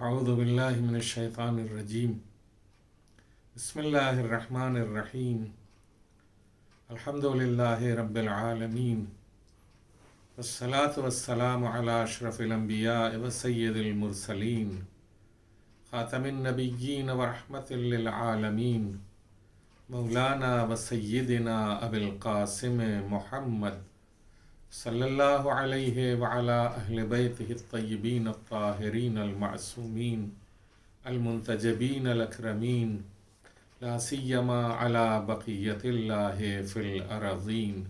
اعوذ باللہ من الشیطان الرجیم بسم اللہ الرحمن الرحیم الحمد للہ رب العالمین والصلاة والسلام علی اشرف الانبیاء وسید المرسلین خاتم النبیین ورحمت للعالمین مولانا وسیدنا ابی القاسم محمد صلی اللہ علیہ وعلی اہل بیتہ الطیبین الطاہرین المعصومین المنتجبین الاکرمین لا سیما علی بقیت اللہ فی الارضین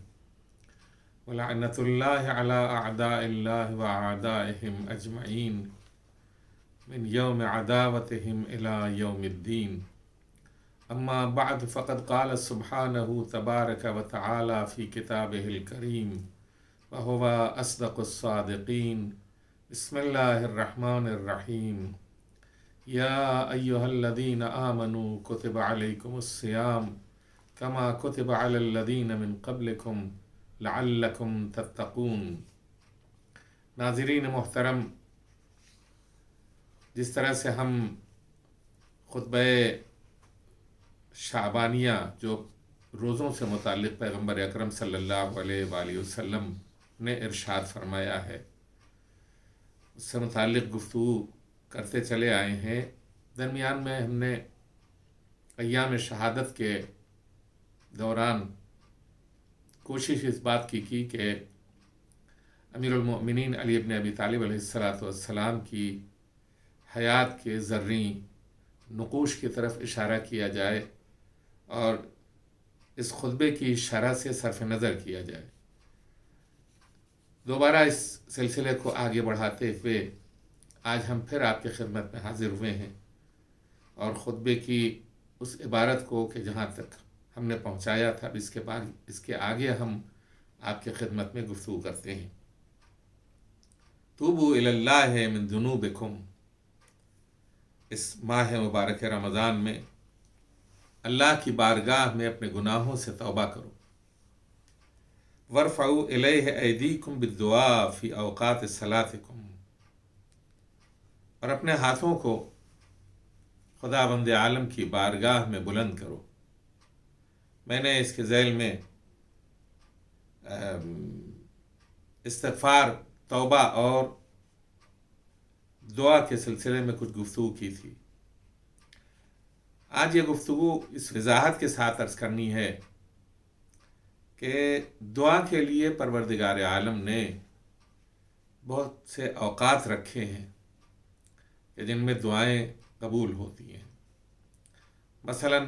ولعنت اللہ علی اعداء اللہ واعدائہم اجمعین من یوم عداوتہم الی یوم الدین اما بعد فقد قال سبحانہ تبارک وتعالی فی کتابہ الکریم وهو أصدق الصادقين بسم الله الرحمن الرحيم يا أيها الذين آمنوا كتب عليكم الصيام كما كتب على الذين من قبلكم لعلكم تتقون۔ ناظرین محترم، جس طرح سے ہم خطبہ شعبانیہ جو روزوں سے متعلق پیغمبر اکرم صلی اللہ علیہ وآلہ وسلم نے ارشاد فرمایا ہے اس سے متعلق گفتگو کرتے چلے آئے ہیں۔ درمیان میں ہم نے ایام شہادت کے دوران کوشش اس بات کی کہ امیر المؤمنین علی ابن ابی طالب علیہ السلام کی حیات کے زرعی نقوش کی طرف اشارہ کیا جائے اور اس خطبے کی شرح سے صرف نظر کیا جائے۔ دوبارہ اس سلسلے کو آگے بڑھاتے ہوئے آج ہم پھر آپ کی خدمت میں حاضر ہوئے ہیں اور خطبے کی اس عبارت کو کہ جہاں تک ہم نے پہنچایا تھا اس کے آگے ہم آپ کی خدمت میں گفتگو کرتے ہیں۔ توبوا الی اللہ من ذنوبکم، اس ماہ مبارک رمضان میں اللہ کی بارگاہ میں اپنے گناہوں سے توبہ کرو۔ وارفعوا الیہ ایدیکم بالدعاء فی اوقات صلاتکم، اور اپنے ہاتھوں کو خداوند عالم کی بارگاہ میں بلند کرو۔ میں نے اس کے ذیل میں استغفار، توبہ اور دعا کے سلسلے میں کچھ گفتگو کی تھی۔ آج یہ گفتگو اس وضاحت کے ساتھ عرض کرنی ہے کہ دعا کے لیے پروردگار عالم نے بہت سے اوقات رکھے ہیں کہ جن میں دعائیں قبول ہوتی ہیں۔ مثلا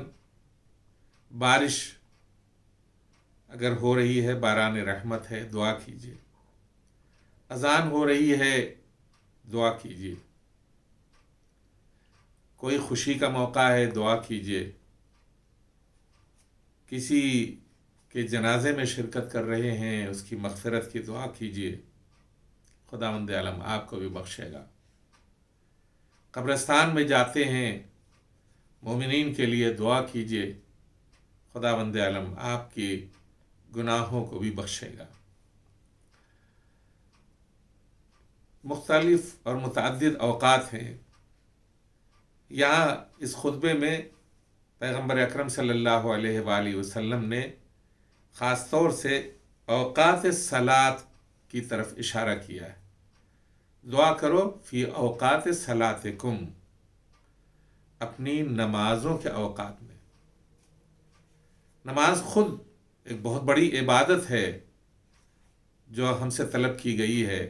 بارش اگر ہو رہی ہے، باران رحمت ہے، دعا کیجیے۔ اذان ہو رہی ہے، دعا کیجیے۔ کوئی خوشی کا موقع ہے، دعا کیجیے۔ کسی کے جنازے میں شرکت کر رہے ہیں، اس کی مغفرت کی دعا کیجیے، خداوند عالم آپ کو بھی بخشے گا۔ قبرستان میں جاتے ہیں، مومنین کے لیے دعا کیجیے، خداوند عالم آپ کی گناہوں کو بھی بخشے گا۔ مختلف اور متعدد اوقات ہیں۔ یہاں اس خطبے میں پیغمبر اکرم صلی اللہ علیہ وآلہ وسلم نے خاص طور سے اوقات صلاۃ کی طرف اشارہ کیا ہے۔ دعا کرو فی اوقات صلاتکم، اپنی نمازوں کے اوقات میں۔ نماز خود ایک بہت بڑی عبادت ہے جو ہم سے طلب کی گئی ہے،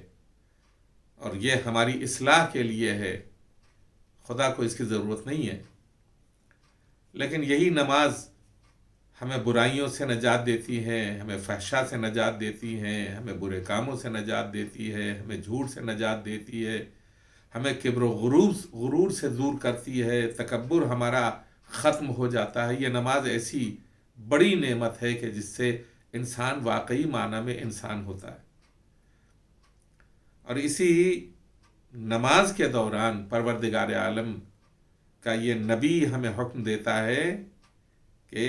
اور یہ ہماری اصلاح کے لیے ہے، خدا کو اس کی ضرورت نہیں ہے۔ لیکن یہی نماز ہمیں برائیوں سے نجات دیتی ہے، ہمیں فحشا سے نجات دیتی ہے، ہمیں برے کاموں سے نجات دیتی ہے، ہمیں جھوٹ سے نجات دیتی ہے، ہمیں کبر و غرور سے دور کرتی ہے، تکبر ہمارا ختم ہو جاتا ہے۔ یہ نماز ایسی بڑی نعمت ہے کہ جس سے انسان واقعی معنی میں انسان ہوتا ہے۔ اور اسی نماز کے دوران پروردگار عالم کا یہ نبی ہمیں حکم دیتا ہے کہ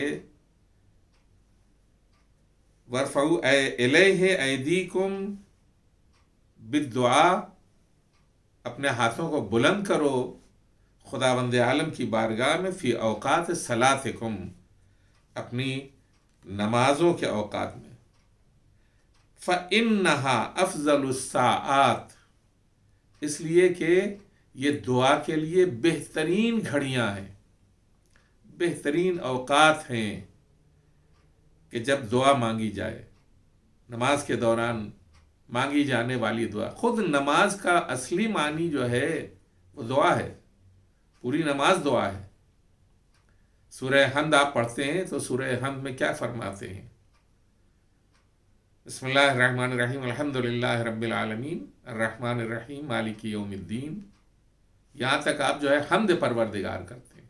وَارْفَعُوا إِلَيْهِ أَيْدِيكُمْ بالدعاء اپنے ہاتھوں کو بلند کرو خداوند عالم کی بارگاہ میں، فی اوقات صلاتکم، اپنی نمازوں کے اوقات میں، فَإِنَّهَا أَفْضَلُ السَّاعَاتِ، اس لیے کہ یہ دعا کے لیے بہترین گھڑیاں ہیں، بہترین اوقات ہیں کہ جب دعا مانگی جائے، نماز کے دوران مانگی جانے والی دعا۔ خود نماز کا اصلی معنی جو ہے وہ دعا ہے، پوری نماز دعا ہے۔ سورہ حمد آپ پڑھتے ہیں تو سورہ حمد میں کیا فرماتے ہیں؟ بسم اللہ الرحمن الرحیم، الحمد للہ رب العالمین الرحمن الرحیم مالک یوم الدین، یہاں تک آپ جو ہے حمد پروردگار کرتے ہیں۔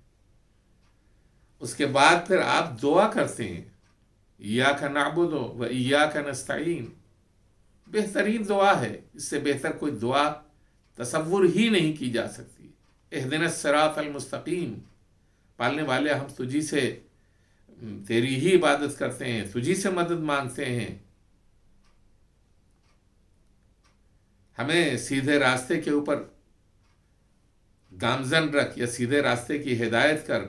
اس کے بعد پھر آپ دعا کرتے ہیں، ایاک نعبد و ایاک نستعین، بہترین دعا ہے، اس سے بہتر کوئی دعا تصور ہی نہیں کی جا سکتی۔ اہدنا الصراط المستقیم، پالنے والے ہم تجھی سے تیری ہی عبادت کرتے ہیں، تجھی سے مدد مانگتے ہیں، ہمیں سیدھے راستے کے اوپر گامزن رکھ یا سیدھے راستے کی ہدایت کر۔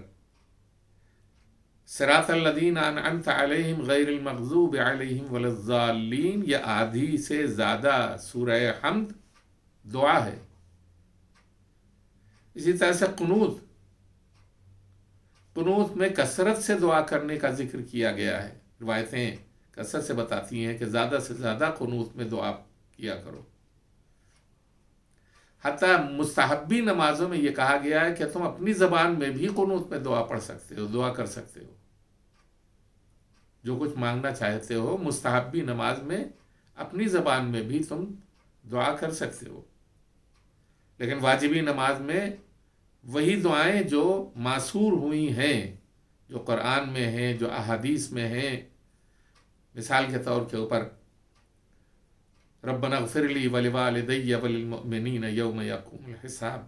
صراط الذین انعمت علیہم غیر المغضوب علیہم ولا الضالین، یہ آدھی سے زیادہ سورہ حمد دعا ہے۔ اسی طرح سے قنوت میں کثرت سے دعا کرنے کا ذکر کیا گیا ہے، روایتیں کثرت سے بتاتی ہیں کہ زیادہ سے زیادہ قنوت میں دعا کیا کرو۔ حتیٰ مستحبی نمازوں میں یہ کہا گیا ہے کہ تم اپنی زبان میں بھی قنوت میں دعا پڑھ سکتے ہو، دعا کر سکتے ہو، جو کچھ مانگنا چاہتے ہو مستحبی نماز میں اپنی زبان میں بھی تم دعا کر سکتے ہو۔ لیکن واجبی نماز میں وہی دعائیں جو ماثور ہوئی ہیں، جو قرآن میں ہیں، جو احادیث میں ہیں، مثال کے طور کے اوپر ربنا اغفر لی ولوالدی وللمؤمنین یوم یقوم الحساب،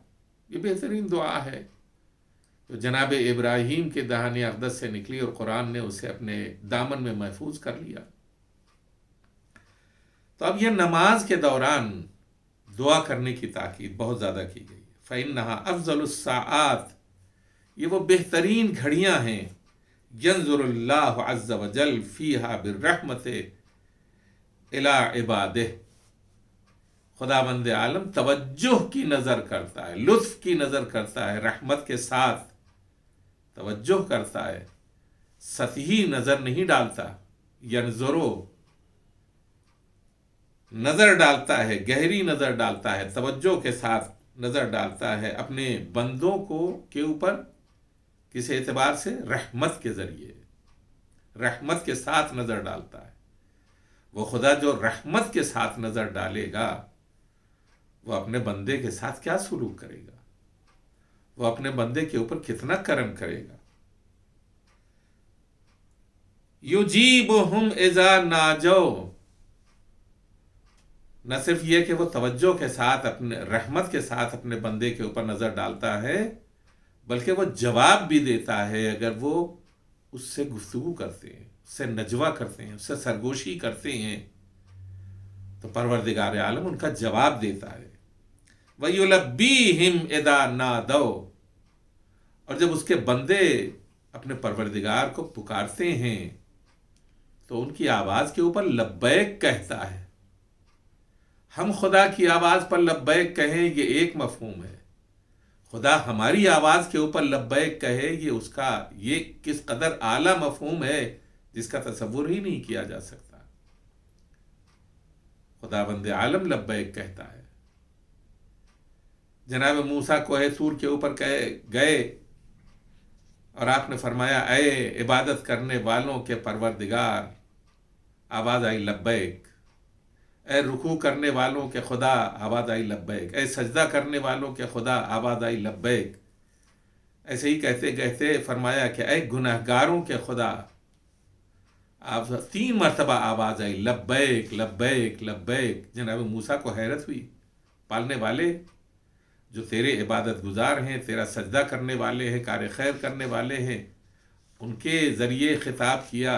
یہ بہترین دعا ہے جو جناب ابراہیم کے دہان اقدس سے نکلی اور قرآن نے اسے اپنے دامن میں محفوظ کر لیا۔ تو اب یہ نماز کے دوران دعا کرنے کی تاکید بہت زیادہ کی گئی ہے۔ فَإِنَّهَا أَفْضَلُ السَّاعَاتِ، یہ وہ بہترین گھڑیاں ہیں، ينظر اللہ عز وجل فیہا بالرحمت الی عبادہ، خداوند عالم توجہ کی نظر کرتا ہے، لطف کی نظر کرتا ہے، رحمت کے ساتھ توجہ کرتا ہے، سطحی نظر نہیں ڈالتا، ینظرو نظر ڈالتا ہے، گہری نظر ڈالتا ہے، توجہ کے ساتھ نظر ڈالتا ہے اپنے بندوں کو کے اوپر، کس اعتبار سے؟ رحمت کے ذریعے، رحمت کے ساتھ نظر ڈالتا ہے۔ وہ خدا جو رحمت کے ساتھ نظر ڈالے گا وہ اپنے بندے کے ساتھ کیا سلوک کرے گا، وہ اپنے بندے کے اوپر کتنا کرم کرے گا۔ یجیبہم اذا ناجوا، نہ صرف یہ کہ وہ توجہ کے ساتھ اپنے رحمت کے ساتھ اپنے بندے کے اوپر نظر ڈالتا ہے، بلکہ وہ جواب بھی دیتا ہے اگر وہ اس سے گفتگو کرتے ہیں، اس سے نجوہ کرتے ہیں، اس سے سرگوشی کرتے ہیں، تو پروردگار عالم ان کا جواب دیتا ہے۔ وَيُلَبِّيهِمْ اِذَا نَادَوْا، اور جب اس کے بندے اپنے پروردگار کو پکارتے ہیں تو ان کی آواز کے اوپر لبیک کہتا ہے۔ ہم خدا کی آواز پر لبیک کہیں یہ ایک مفہوم ہے، خدا ہماری آواز کے اوپر لبیک کہے یہ کس قدر اعلیٰ مفہوم ہے جس کا تصور ہی نہیں کیا جا سکتا۔ خداوند عالم لبیک کہتا ہے۔ جناب موسیٰ کوہ طور کے اوپر گئے اور آپ نے فرمایا اے عبادت کرنے والوں کے پروردگار، آواز آئی لبیک۔ اے رکوع کرنے والوں کے خدا، آواز آئی لبیک۔ اے سجدہ کرنے والوں کے خدا، آواز آئی لبیک۔ ایسے ہی کہتے کہتے فرمایا کہ اے گناہگاروں کے خدا، آپ 3 مرتبہ آواز آئی لبیک لبیک لبیک۔ جناب موسیٰ کو حیرت ہوئی، پالنے والے جو تیرے عبادت گزار ہیں، تیرا سجدہ کرنے والے ہیں، کار خیر کرنے والے ہیں، ان کے ذریعے خطاب کیا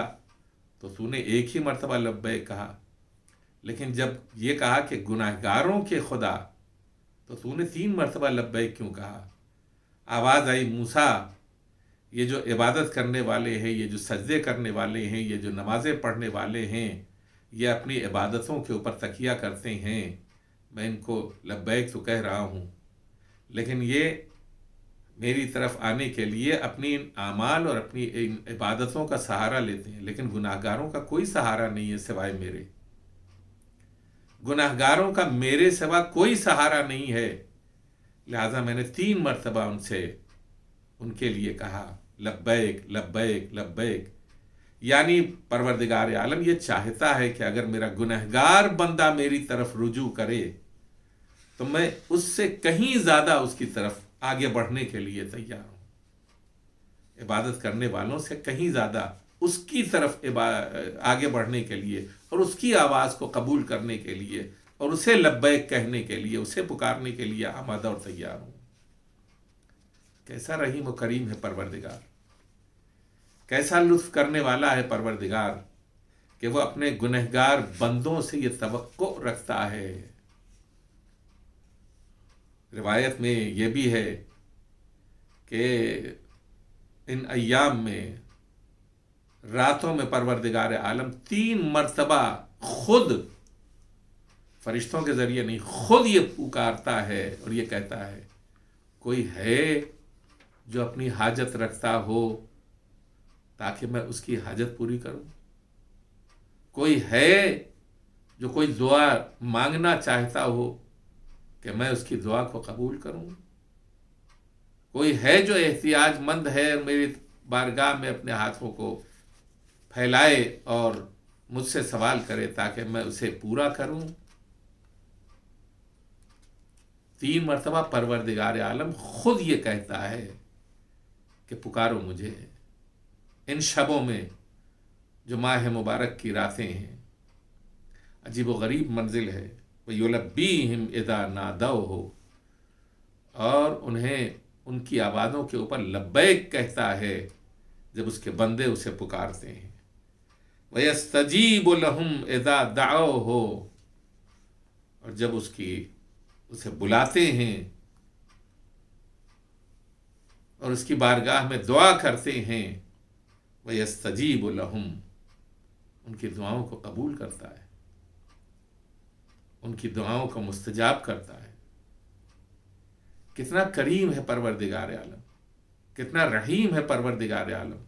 تو تو نے ایک ہی مرتبہ لبیک کہا، لیکن جب یہ کہا کہ گناہگاروں کے خدا تو تو نے 3 مرتبہ لبیک کیوں کہا؟ آواز آئی موسیٰ، یہ جو عبادت کرنے والے ہیں، یہ جو سجدے کرنے والے ہیں، یہ جو نمازیں پڑھنے والے ہیں، یہ اپنی عبادتوں کے اوپر تکیہ کرتے ہیں، میں ان کو لبیک تو کہہ رہا ہوں، لیکن یہ میری طرف آنے کے لیے اپنی ان اعمال اور اپنی ان عبادتوں کا سہارا لیتے ہیں، لیکن گناہگاروں کا کوئی سہارا نہیں ہے سوائے میرے۔ گناہگاروں کا میرے سوا کوئی سہارا نہیں ہے، لہٰذا میں نے 3 مرتبہ ان سے ان کے لیے کہا لبیک لبیک لبیک۔ یعنی پروردگار عالم یہ چاہتا ہے کہ اگر میرا گنہگار بندہ میری طرف رجوع کرے تو میں اس سے کہیں زیادہ اس کی طرف آگے بڑھنے کے لیے تیار ہوں، عبادت کرنے والوں سے کہیں زیادہ اس کی طرف آگے بڑھنے کے لیے اور اس کی آواز کو قبول کرنے کے لیے اور اسے لبیک کہنے کے لیے، اسے پکارنے کے لیے آمادہ اور تیار ہوں۔ کیسا رحیم و کریم ہے پروردگار، کیسا لطف کرنے والا ہے پروردگار کہ وہ اپنے گنہگار بندوں سے یہ توقع رکھتا ہے۔ روایت میں یہ بھی ہے کہ ان ایام میں راتوں میں پروردگار عالم 3 مرتبہ خود، فرشتوں کے ذریعے نہیں، خود یہ پکارتا ہے اور یہ کہتا ہے کوئی ہے جو اپنی حاجت رکھتا ہو تاکہ میں اس کی حاجت پوری کروں؟ کوئی ہے جو کوئی دعا مانگنا چاہتا ہو کہ میں اس کی دعا کو قبول کروں؟ کوئی ہے جو احتیاج مند ہے اور میری بارگاہ میں اپنے ہاتھوں کو پھیلائے اور مجھ سے سوال کرے تاکہ میں اسے پورا کروں؟ 3 مرتبہ پروردگار عالم خود یہ کہتا ہے کہ پکارو مجھے۔ ان شبوں میں جو ماہ مبارک کی راتیں ہیں، عجیب و غریب منزل ہے، وَيُلَبِّيهِمْ إِذَا نَادَوْهُ، اور انہیں ان کی آوازوں کے اوپر لبیک کہتا ہے جب اس کے بندے اسے پکارتے ہیں۔ وَيَسْتَجِيبُ لَهُمْ إِذَا دَعَوْهُ، اور جب اسے بلاتے ہیں اور اس کی بارگاہ میں دعا کرتے ہیں، وَيَسْتَجِيبُ لَهُمْ، ان کی دعاؤں کو قبول کرتا ہے، ان کی دعاؤں کو مستجاب کرتا ہے۔ کتنا کریم ہے پروردگار عالم، کتنا رحیم ہے پروردگار عالم۔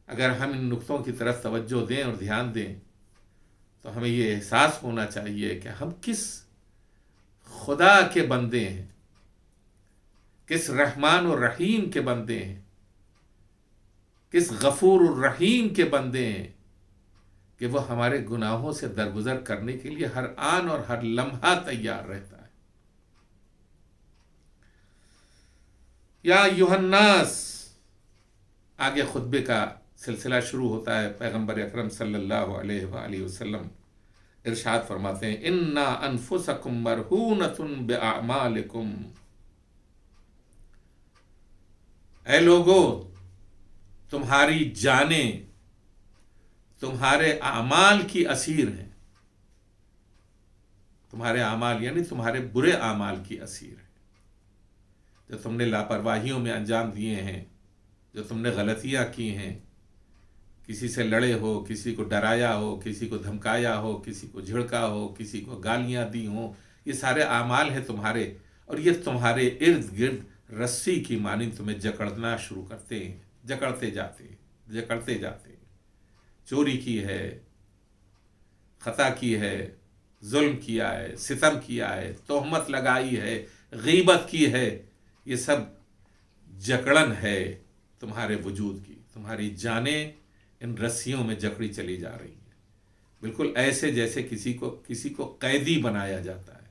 اگر ہم ان نقطوں کی طرف توجہ دیں اور دھیان دیں تو ہمیں یہ احساس ہونا چاہیے کہ ہم کس خدا کے بندے ہیں، کس رحمان و رحیم کے بندے ہیں، کس غفور الرحیم کے بندے ہیں کہ وہ ہمارے گناہوں سے درگزر کرنے کے لیے ہر آن اور ہر لمحہ تیار رہتا ہے۔ یا ایھا الناس، آگے خطبے کا سلسلہ شروع ہوتا ہے۔ پیغمبر اکرم صلی اللہ علیہ وآلہ وسلم ارشاد فرماتے ہیں اِنَّا أَنفُسَكُمْ مَرْهُونَةٌ بِأَعْمَالِكُمْ، اے لوگو، تمہاری جانیں تمہارے اعمال کی اسیر ہیں۔ تمہارے اعمال یعنی تمہارے برے اعمال کی اسیر ہیں، جو تم نے لاپرواہیوں میں انجام دیے ہیں، جو تم نے غلطیاں کی ہیں، کسی سے لڑے ہو، کسی کو ڈرایا ہو، کسی کو دھمکایا ہو، کسی کو جھڑکا ہو، کسی کو گالیاں دی ہوں، یہ سارے اعمال ہیں تمہارے، اور یہ تمہارے ارد گرد رسی کی مانند تمہیں جکڑنا شروع کرتے ہیں، جکڑتے جاتے ہیں۔ چوری کی ہے، خطا کی ہے، ظلم کیا ہے، ستم کیا ہے، تہمت لگائی ہے، غیبت کی ہے، یہ سب جکڑن ہے تمہارے وجود کی۔ تمہاری جانیں ان رسیوں میں جکڑی چلی جا رہی ہیں، بالکل ایسے جیسے کسی کو قیدی بنایا جاتا ہے۔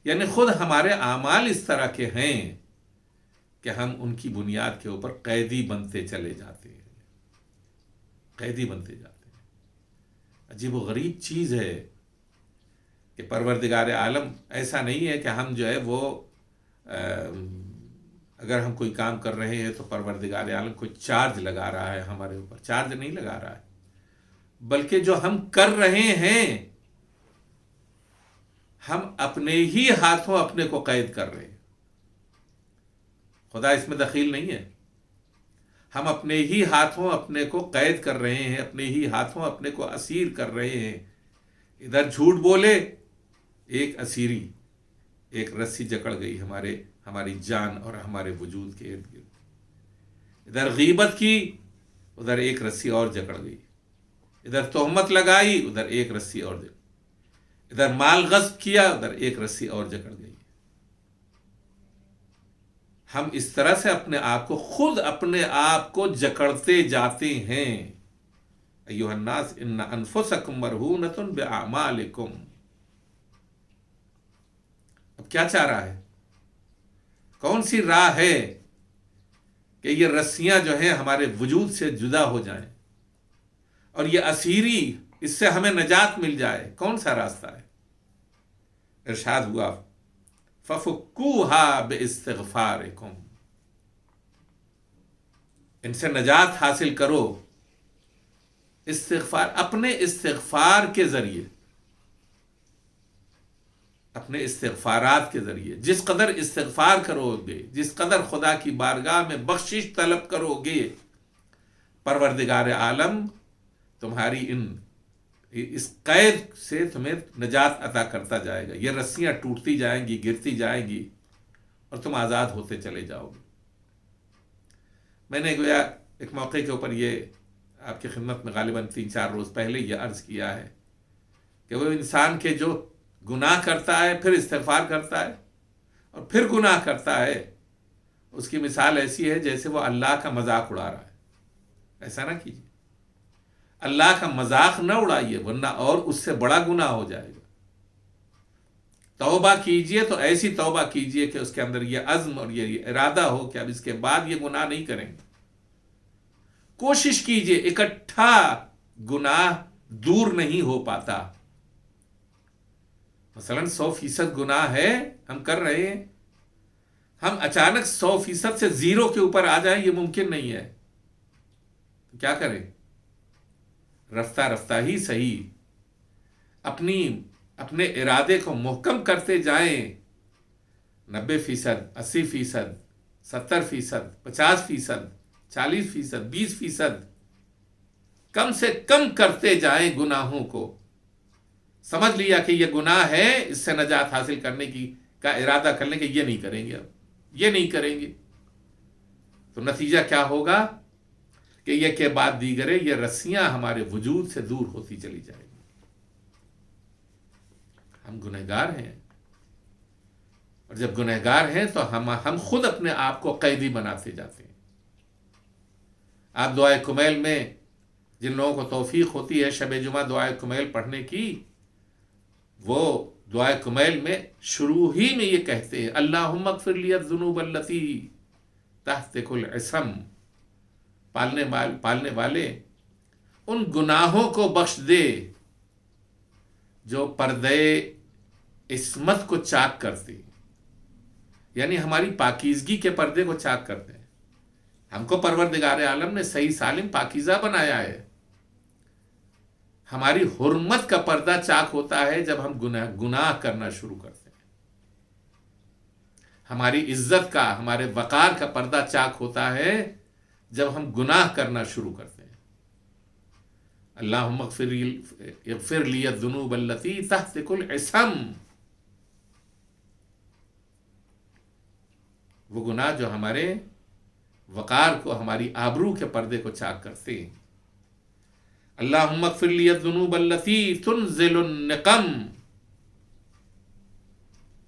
یعنی خود ہمارے اعمال اس طرح کے ہیں کہ ہم ان کی بنیاد کے اوپر قیدی بنتے چلے جاتے ہیں، قیدی بنتے جاتے ہیں۔ عجیب و غریب چیز ہے کہ پروردگار عالم ایسا نہیں ہے کہ ہم جو ہے وہ اگر ہم کوئی کام کر رہے ہیں تو پروردگار عالم کوئی چارج لگا رہا ہے ہمارے اوپر، چارج نہیں لگا رہا ہے، بلکہ جو ہم کر رہے ہیں ہم اپنے ہی ہاتھوں اپنے کو قید کر رہے ہیں، خدا اس میں دخیل نہیں ہے. ہم اپنے ہی ہاتھوں اپنے کو قید کر رہے ہیں، اپنے ہی ہاتھوں اپنے کو اسیر کر رہے ہیں. ادھر جھوٹ بولے، ایک اسیری، ایک رسی جکڑ گئی ہماری جان اور ہمارے وجود کے ارد گرد. ادھر غیبت کی، ادھر ایک رسی اور جکڑ گئی. ادھر تہمت لگائی، ادھر ایک رسی اور جکڑ. ادھر مال غصب کیا، ادھر ایک رسی اور جکڑ گئی. ہم اس طرح سے خود اپنے آپ کو جکڑتے جاتے ہیں. ایھا الناس ان انفسکم مرہونۃ باعمالکم. اب کیا چاہ رہا ہے؟ کون سی راہ ہے کہ یہ رسیاں جو ہیں ہمارے وجود سے جدا ہو جائیں اور یہ اسیری، اس سے ہمیں نجات مل جائے؟ کون سا راستہ ہے؟ ارشاد ہوا فَفُكُّوهَا بِإِسْتِغْفَارِكُمْ. ان سے نجات حاصل کرو اپنے استغفار کے ذریعے، اپنے استغفارات کے ذریعے. جس قدر استغفار کرو گے، جس قدر خدا کی بارگاہ میں بخشش طلب کرو گے، پروردگار عالم تمہاری اس قید سے تمہیں نجات عطا کرتا جائے گا. یہ رسیاں ٹوٹتی جائیں گی، گرتی جائیں گی اور تم آزاد ہوتے چلے جاؤ گے. میں نے گویا ایک موقع کے اوپر یہ آپ کی خدمت میں غالباً 3-4 روز پہلے یہ عرض کیا ہے کہ وہ انسان کے جو گناہ کرتا ہے، پھر استغفار کرتا ہے اور پھر گناہ کرتا ہے، اس کی مثال ایسی ہے جیسے وہ اللہ کا مذاق اڑا رہا ہے. ایسا نہ کیجیے، اللہ کا مذاق نہ اڑائیے، ورنہ اور اس سے بڑا گناہ ہو جائے گا. توبہ کیجیے تو ایسی توبہ کیجیے کہ اس کے اندر یہ عزم اور یہ ارادہ ہو کہ اب اس کے بعد یہ گناہ نہیں کریں گے. کوشش کیجیے، اکٹھا گناہ دور نہیں ہو پاتا. مثلا 100% گناہ ہے، ہم کر رہے ہیں، ہم اچانک 100% سے 0 کے اوپر آ جائیں، یہ ممکن نہیں ہے. کیا کریں؟ رفتہ رفتہ ہی صحیح اپنے ارادے کو محکم کرتے جائیں. 90%، 80%، 70%، 50%، 40%، 20%، کم سے کم کرتے جائیں گناہوں کو. سمجھ لیا کہ یہ گناہ ہے، اس سے نجات حاصل کرنے کا ارادہ کر لیں کہ یہ نہیں کریں گے، اب یہ نہیں کریں گے. تو نتیجہ کیا ہوگا کہ یہ کے بعد دیگرے یہ رسیاں ہمارے وجود سے دور ہوتی چلی جائیں گی. ہم گنہگار ہیں، اور جب گنہگار ہیں تو ہم خود اپنے آپ کو قیدی بناتے جاتے ہیں. آپ دعائے کمیل میں جن لوگوں کو توفیق ہوتی ہے شب جمعہ دعائے کمیل پڑھنے کی، وہ دعائے کمیل میں شروع ہی میں یہ کہتے ہیں اللہم اغفر لی الذنوب التی تحتک العصم. پالنے والے ان گناہوں کو بخش دے جو پردے عصمت کو چاک کرتے، یعنی ہماری پاکیزگی کے پردے کو چاک کرتے ہیں. ہم کو پروردگار عالم نے صحیح سالم پاکیزہ بنایا ہے. ہماری حرمت کا پردہ چاک ہوتا ہے جب ہم گناہ کرنا شروع کرتے ہیں. ہماری عزت کا، ہمارے وقار کا پردہ چاک ہوتا ہے جب ہم گناہ کرنا شروع کرتے ہیں. اللہم اغفر لی الذنوب التی تحتک العصم. وہ گناہ جو ہمارے وقار کو، ہماری آبرو کے پردے کو چاک کرتے ہیں. اللہم اغفر لی الذنوب التی تنزل النقم.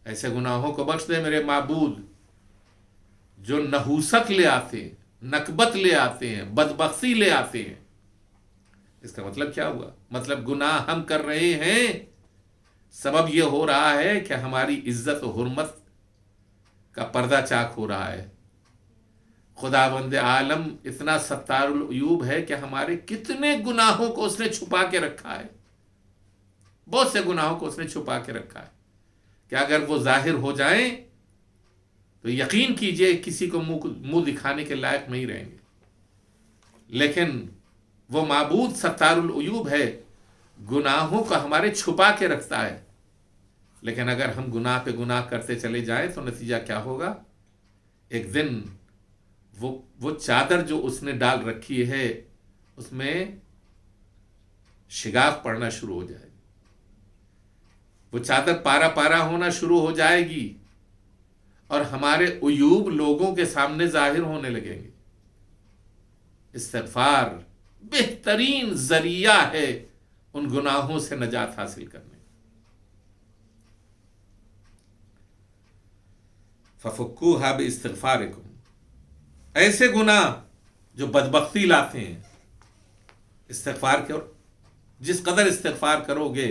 ایسے گناہوں کو بخش دے میرے معبود جو نحوست لے آتے ہیں، نکبت لے آتے ہیں، بدبختی لے آتے ہیں. اس کا مطلب کیا ہوا؟ مطلب گناہ ہم کر رہے ہیں، سبب یہ ہو رہا ہے کہ ہماری عزت و حرمت کا پردہ چاک ہو رہا ہے. خداوند عالم اتنا ستار العیوب ہے کہ ہمارے کتنے گناہوں کو اس نے چھپا کے رکھا ہے. بہت سے گناہوں کو اس نے چھپا کے رکھا ہے کہ اگر وہ ظاہر ہو جائیں تو یقین کیجئے کسی کو منہ دکھانے کے لائق نہیں رہیں گے. لیکن وہ معبود ستار العیوب ہے، گناہوں کو ہمارے چھپا کے رکھتا ہے. لیکن اگر ہم گناہ پہ گناہ کرتے چلے جائیں تو نتیجہ کیا ہوگا؟ ایک دن وہ چادر جو اس نے ڈال رکھی ہے اس میں شگاف پڑنا شروع ہو جائے گی، وہ چادر پارا پارا ہونا شروع ہو جائے گی اور ہمارے عیوب لوگوں کے سامنے ظاہر ہونے لگیں گے۔ استغفار بہترین ذریعہ ہے ان گناہوں سے نجات حاصل کرنے۔ فَفُكُّوهَا بِاسْتِغْفَارِكُمْ، ایسے گناہ جو بدبختی لاتے ہیں، استغفار کرو، جس قدر استغفار کرو گے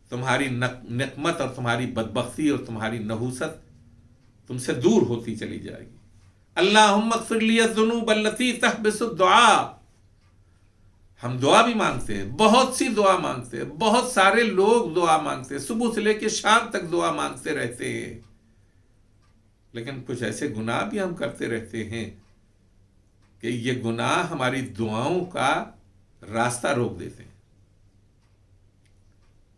تمہاری نقمت اور تمہاری بدبختی اور تمہاری نحوست تم سے دور ہوتی چلی جائے گی۔ اللہم اغفر لی الذنوب التي تحبس الدعاء، ہم دعا بھی مانگتے ہیں، بہت سی دعا مانگتے ہیں، بہت سارے لوگ دعا مانگتے ہیں، صبح سے لے کے شام تک دعا مانگتے رہتے ہیں، لیکن کچھ ایسے گناہ بھی ہم کرتے رہتے ہیں کہ یہ گناہ ہماری دعاؤں کا راستہ روک دیتے ہیں۔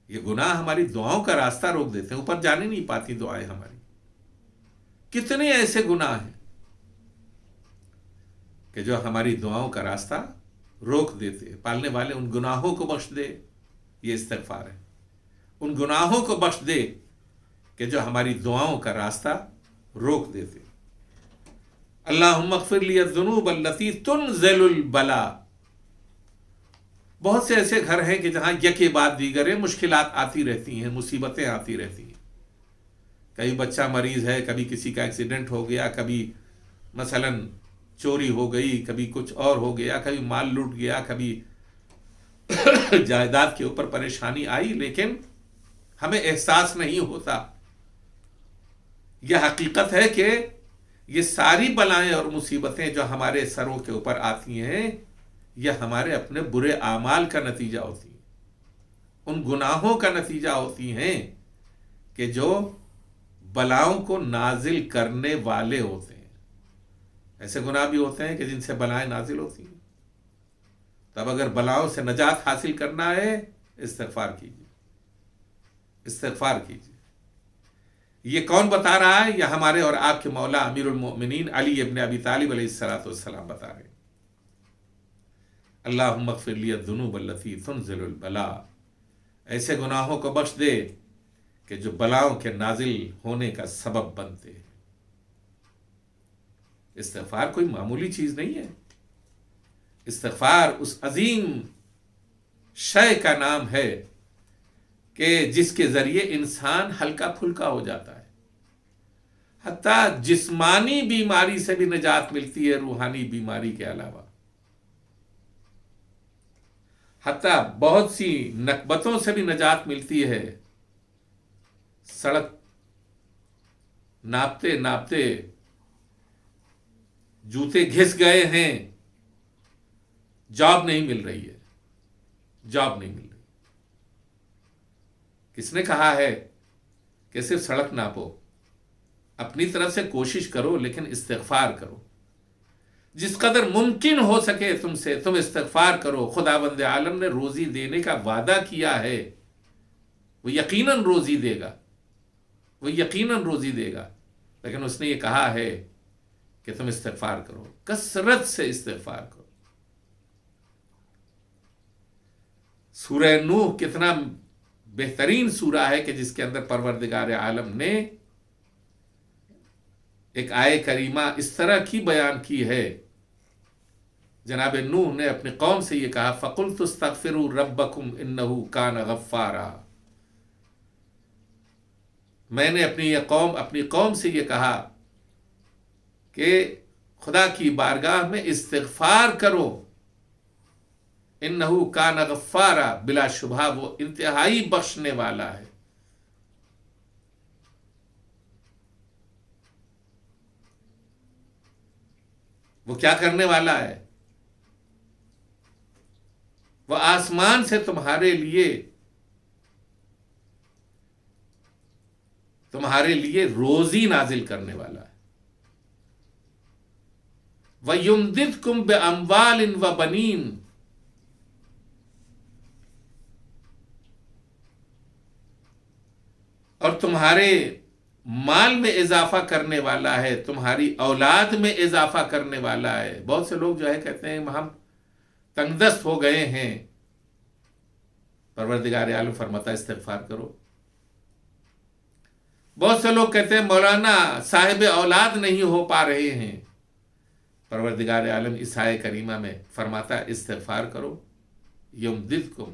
یہ گناہ ہماری دعاؤں کا راستہ روک دیتے ہیں، اوپر جانے نہیں پاتی دعائیں ہماری۔ کتنے ایسے گناہ ہیں کہ جو ہماری دعاؤں کا راستہ روک دیتے ہیں۔ پالنے والے ان گناہوں کو بخش دے، یہ استغفار ہے۔ ان گناہوں کو بخش دے کہ جو ہماری دعاؤں کا راستہ روک دیتے۔ اللہم اغفر لی الذنوب التي تنزل البلاء، بہت سے ایسے گھر ہیں کہ جہاں یکے بعد دیگر مشکلات آتی رہتی ہیں، مصیبتیں آتی رہتی ہیں۔ کبھی بچہ مریض ہے، کبھی کسی کا ایکسیڈنٹ ہو گیا، کبھی مثلا چوری ہو گئی، کبھی کچھ اور ہو گیا، کبھی مال لوٹ گیا، کبھی جائیداد کے اوپر پریشانی آئی، لیکن ہمیں احساس نہیں ہوتا۔ یہ حقیقت ہے کہ یہ ساری بلائیں اور مصیبتیں جو ہمارے سروں کے اوپر آتی ہیں یہ ہمارے اپنے برے اعمال کا نتیجہ ہوتی ہیں، ان گناہوں کا نتیجہ ہوتی ہیں کہ جو بلاؤں کو نازل کرنے والے ہوتے ہیں۔ ایسے گناہ بھی ہوتے ہیں کہ جن سے بلائیں نازل ہوتی ہیں۔ تب اگر بلاؤں سے نجات حاصل کرنا ہے استغفار کیجیے، استغفار کیجیے۔ یہ کون بتا رہا ہے؟ یہ ہمارے اور آپ کے مولا امیر المؤمنین علی ابن ابی طالب علیہ السلام بتا رہے ہیں۔ اللہم اغفر لی الذنوب التي تنزل البلاء، ایسے گناہوں کو بخش دے کہ جو بلاؤں کے نازل ہونے کا سبب بنتے ہیں۔ استغفار کوئی معمولی چیز نہیں ہے۔ استغفار اس عظیم شے کا نام ہے کہ جس کے ذریعے انسان ہلکا پھلکا ہو جاتا ہے، حتیٰ جسمانی بیماری سے بھی نجات ملتی ہے روحانی بیماری کے علاوہ، حتیٰ بہت سی نکبتوں سے بھی نجات ملتی ہے۔ سڑک ناپتے ناپتے جوتے گھس گئے ہیں، جاب نہیں مل رہی ہے، جاب نہیں مل رہی۔ کس نے کہا ہے کہ صرف سڑک ناپو؟ اپنی طرف سے کوشش کرو، لیکن استغفار کرو، جس قدر ممکن ہو سکے تم سے تم استغفار کرو۔ خداوند عالم نے روزی دینے کا وعدہ کیا ہے، وہ یقیناً روزی دے گا، وہ یقیناً روزی دے گا، لیکن اس نے یہ کہا ہے کہ تم استغفار کرو، کثرت سے استغفار کرو۔ سورہ نوح کتنا بہترین سورہ ہے کہ جس کے اندر پروردگار عالم نے ایک آیے کریمہ اس طرح کی بیان کی ہے۔ جناب نوح نے اپنی قوم سے یہ کہا، فَقُلْتُ اسْتَغْفِرُوا رَبَّكُمْ إِنَّهُ كَانَ غَفَّارًا، میں نے اپنی قوم سے یہ کہا کہ خدا کی بارگاہ میں استغفار کرو، انہو کان غفارا، بلا شبہ وہ انتہائی بخشنے والا ہے۔ وہ کیا کرنے والا ہے؟ وہ آسمان سے تمہارے لیے روزی نازل کرنے والا ہے۔ وَيُمْدِدْكُمْ بِأَمْوَالٍ وَبَنِينَ، اور تمہارے مال میں اضافہ کرنے والا ہے، تمہاری اولاد میں اضافہ کرنے والا ہے۔ بہت سے لوگ جو ہے کہتے ہیں ہم تنگ دست ہو گئے ہیں، پروردگار عالم فرماتا ہے استغفار کرو۔ بہت سے لوگ کہتے ہیں مولانا صاحب اولاد نہیں ہو پا رہے ہیں، پروردگار عالم اس آیہ کریمہ میں فرماتا ہے استغفار کرو، یمددکم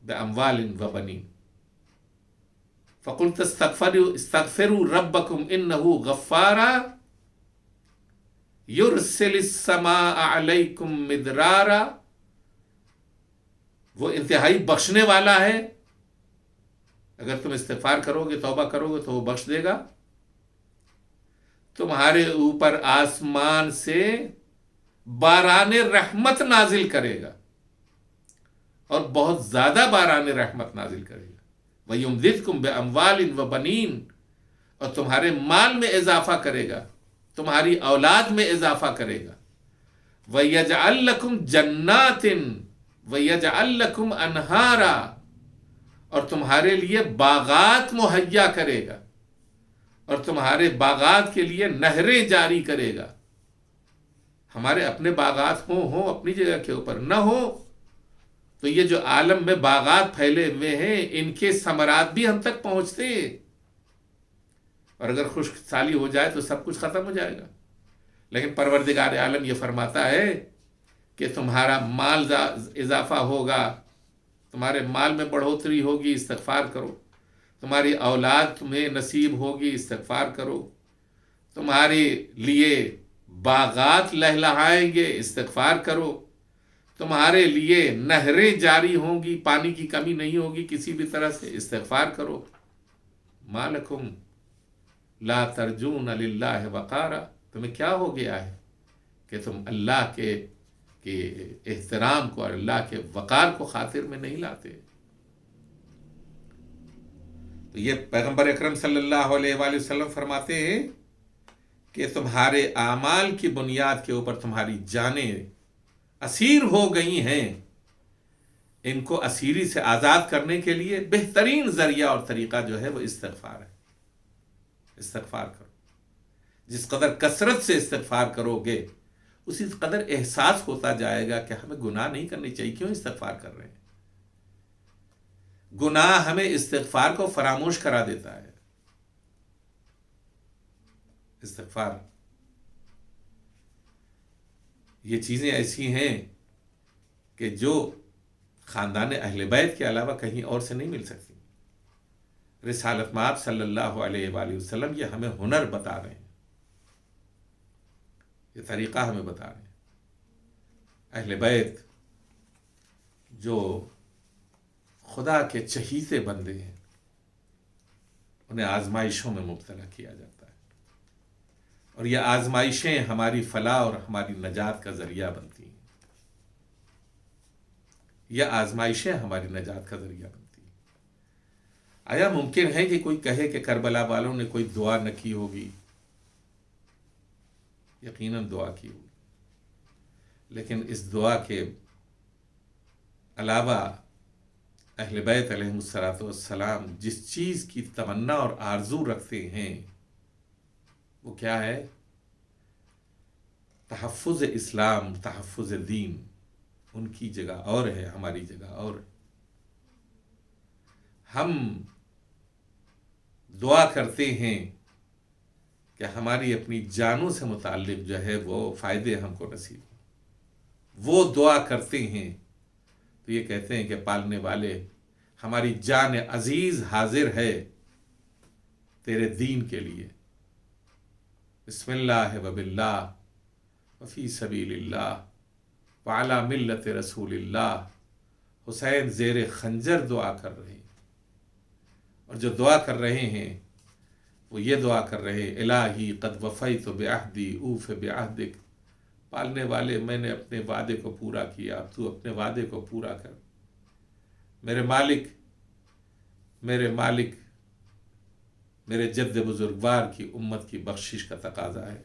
باموال و بنین، فقلت استغفروا ربکم انہ غفارا یرسل السماء علیکم مدرارا، وہ انتہائی بخشنے والا ہے، اگر تم استغفار کرو گے، توبہ کرو گے تو وہ بخش دے گا، تمہارے اوپر آسمان سے باران رحمت نازل کرے گا، اور بہت زیادہ باران رحمت نازل کرے گا۔ وَيُمْدِدْكُمْ بِأَمْوَالٍ وَبَنِينَ، اور تمہارے مال میں اضافہ کرے گا، تمہاری اولاد میں اضافہ کرے گا۔ وَيَجْعَلْ لَكُمْ جَنَّاتٍ وَيَجْعَلْ لَكُمْ أَنْهَارًا، اور تمہارے لیے باغات مہیا کرے گا، اور تمہارے باغات کے لیے نہریں جاری کرے گا۔ ہمارے اپنے باغات ہوں اپنی جگہ کے اوپر، نہ ہو تو یہ جو عالم میں باغات پھیلے ہوئے ہیں ان کے ثمرات بھی ہم تک پہنچتے ہیں، اور اگر خشک سالی ہو جائے تو سب کچھ ختم ہو جائے گا۔ لیکن پروردگار عالم یہ فرماتا ہے کہ تمہارا مال اضافہ ہوگا، تمہارے مال میں بڑھوتری ہوگی، استغفار کرو، تمہاری اولاد تمہیں نصیب ہوگی، استغفار کرو، تمہارے لیے باغات لہلہائیں گے، استغفار کرو، تمہارے لیے نہریں جاری ہوں گی، پانی کی کمی نہیں ہوگی کسی بھی طرح سے، استغفار کرو۔ ما لکم لا ترجون للہ وقارا، تمہیں کیا ہو گیا ہے کہ تم اللہ کے احترام کو اور اللہ کے وقار کو خاطر میں نہیں لاتے۔ تو یہ پیغمبر اکرم صلی اللہ علیہ وآلہ وسلم فرماتے ہیں کہ تمہارے اعمال کی بنیاد کے اوپر تمہاری جانیں اسیر ہو گئی ہیں، ان کو اسیری سے آزاد کرنے کے لیے بہترین ذریعہ اور طریقہ جو ہے وہ استغفار ہے۔ استغفار کرو، جس قدر کثرت سے استغفار کرو گے اسی قدر احساس ہوتا جائے گا کہ ہمیں گناہ نہیں کرنی چاہیے، کیوں استغفار کر رہے ہیں؟ گناہ ہمیں استغفار کو فراموش کرا دیتا ہے۔ استغفار یہ چیزیں ایسی ہیں کہ جو خاندان اہل بیت کے علاوہ کہیں اور سے نہیں مل سکتی۔ رسالت مآب صلی اللہ علیہ وآلہ وسلم یہ ہمیں ہنر بتا رہے ہیں، یہ طریقہ ہمیں بتا رہے ہیں۔ اہل بیت جو خدا کے چہیتے بندے ہیں انہیں آزمائشوں میں مبتلا کیا جاتا ہے، اور یہ آزمائشیں ہماری فلاح اور ہماری نجات کا ذریعہ بنتی ہیں۔ یہ آزمائشیں ہماری نجات کا ذریعہ بنتی ہیں۔ آیا ممکن ہے کہ کوئی کہے کہ کربلا والوں نے کوئی دعا نہ کی ہوگی؟ یقیناً دعا کی ہوگی، لیکن اس دعا کے علاوہ اہل بیت علیہ السلام جس چیز کی تمنا اور آرزو رکھتے ہیں وہ کیا ہے؟ تحفظ اسلام، تحفظ دین۔ ان کی جگہ اور ہے، ہماری جگہ اور ہے۔ ہم دعا کرتے ہیں کہ ہماری اپنی جانوں سے متعلق جو ہے وہ فائدے ہم کو نصیب ہوں۔ وہ دعا کرتے ہیں تو یہ کہتے ہیں کہ پالنے والے ہماری جان عزیز حاضر ہے تیرے دین کے لیے، بسم اللہ وباللہ وفی سبیل اللہ وعلی ملت رسول اللہ۔ حسین زیر خنجر دعا کر رہے ہیں، اور جو دعا کر رہے ہیں وہ یہ دعا کر رہے ہیں الہی قد وفیت بعہدی اوف بعہدک، پالنے والے میں نے اپنے وعدے کو پورا کیا، اب تو اپنے وعدے کو پورا کر۔ میرے مالک میرے جد بزرگوار کی امت کی بخشش کا تقاضا ہے۔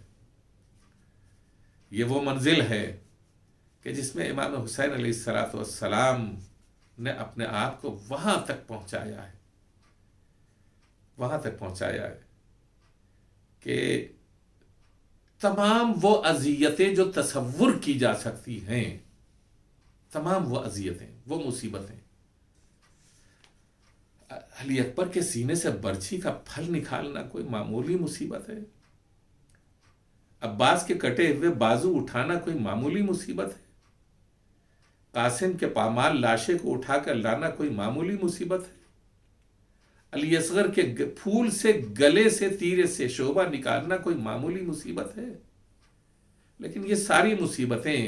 یہ وہ منزل ہے کہ جس میں امام حسین علیہ السلام نے اپنے آپ کو وہاں تک پہنچایا ہے۔ وہاں تک پہنچایا ہے کہ تمام وہ اذیتیں جو تصور کی جا سکتی ہیں، تمام وہ اذیتیں، وہ مصیبتیں، علی اکبر کے سینے سے برچھی کا پھل نکالنا کوئی معمولی مصیبت ہے؟ عباس کے کٹے ہوئے بازو اٹھانا کوئی معمولی مصیبت ہے؟ قاسم کے پامال لاشے کو اٹھا کر لانا کوئی معمولی مصیبت ہے؟ علی اصغر کے پھول سے گلے سے تیر سے شعبہ نکالنا کوئی معمولی مصیبت ہے؟ لیکن یہ ساری مصیبتیں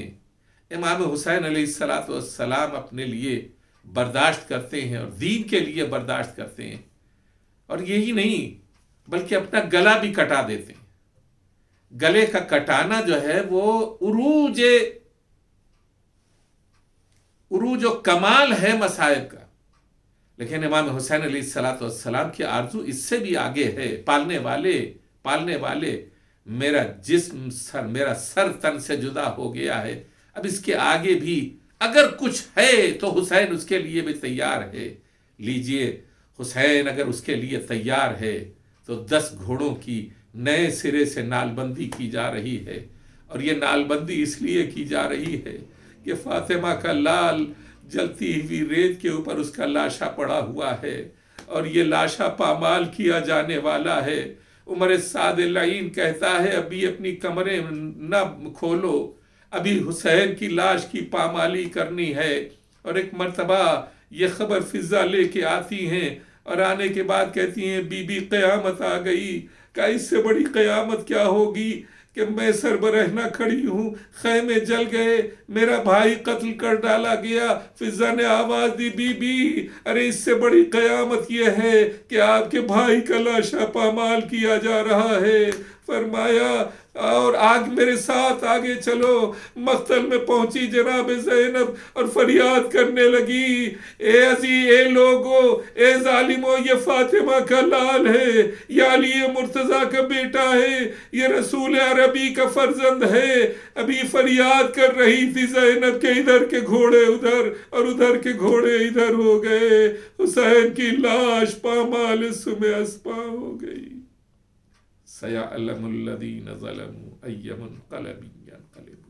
امام حسین علیہ السلام اپنے لیے برداشت کرتے ہیں اور دین کے لیے برداشت کرتے ہیں، اور یہی نہیں بلکہ اپنا گلا بھی کٹا دیتے ہیں۔ گلے کا کٹانا جو ہے وہ عروج و کمال ہے مصائب کا، لیکن امام حسین علیہ السلام کی آرزو اس سے بھی آگے ہے۔ پالنے والے میرا جسم میرا سر تن سے جدا ہو گیا ہے، اب اس کے آگے بھی اگر کچھ ہے تو حسین اس کے لیے بھی تیار ہے۔ لیجئے، حسین اگر اس کے لیے تیار ہے تو 10 گھوڑوں کی نئے سرے سے نال بندی کی جا رہی ہے، اور یہ نال بندی اس لیے کی جا رہی ہے کہ فاطمہ کا لال جلتی ہوئی ریت کے اوپر اس کا لاشا پڑا ہوا ہے، اور یہ لاشا پامال کیا جانے والا ہے۔ عمر سعد لعین کہتا ہے ابھی اپنی کمریں نہ کھولو، ابھی حسین کی لاش کی پامالی کرنی ہے۔ اور ایک مرتبہ یہ خبر فضا لے کے آتی ہیں، اور آنے کے بعد کہتی ہیں بی بی قیامت آ گئی۔ کہ اس سے بڑی قیامت کیا ہوگی کہ میں سربراہ نہ کھڑی ہوں، خیمے جل گئے، میرا بھائی قتل کر ڈالا گیا۔ فضا نے آواز دی بی بی، ارے اس سے بڑی قیامت یہ ہے کہ آپ کے بھائی کا لاشا پامال کیا جا رہا ہے۔ فرمایا اور میرے ساتھ آگے چلو۔ مقتل میں پہنچی جناب زینب اور فریاد کرنے لگی، اے لوگو، اے ظالمو، یہ فاطمہ کا لال ہے، یہ علی مرتضیٰ کا بیٹا ہے، یہ رسول عربی کا فرزند ہے۔ ابھی فریاد کر رہی تھی زینب کے ادھر کے گھوڑے ادھر اور ادھر کے گھوڑے ادھر ہو گئے، حسین کی لاش پامال سم اسپا ہو گئی۔ سَيَعْلَمُ الَّذِينَ ظَلَمُوا أَيَّ مُنْقَلَبٍ يَنْقَلِبُونَ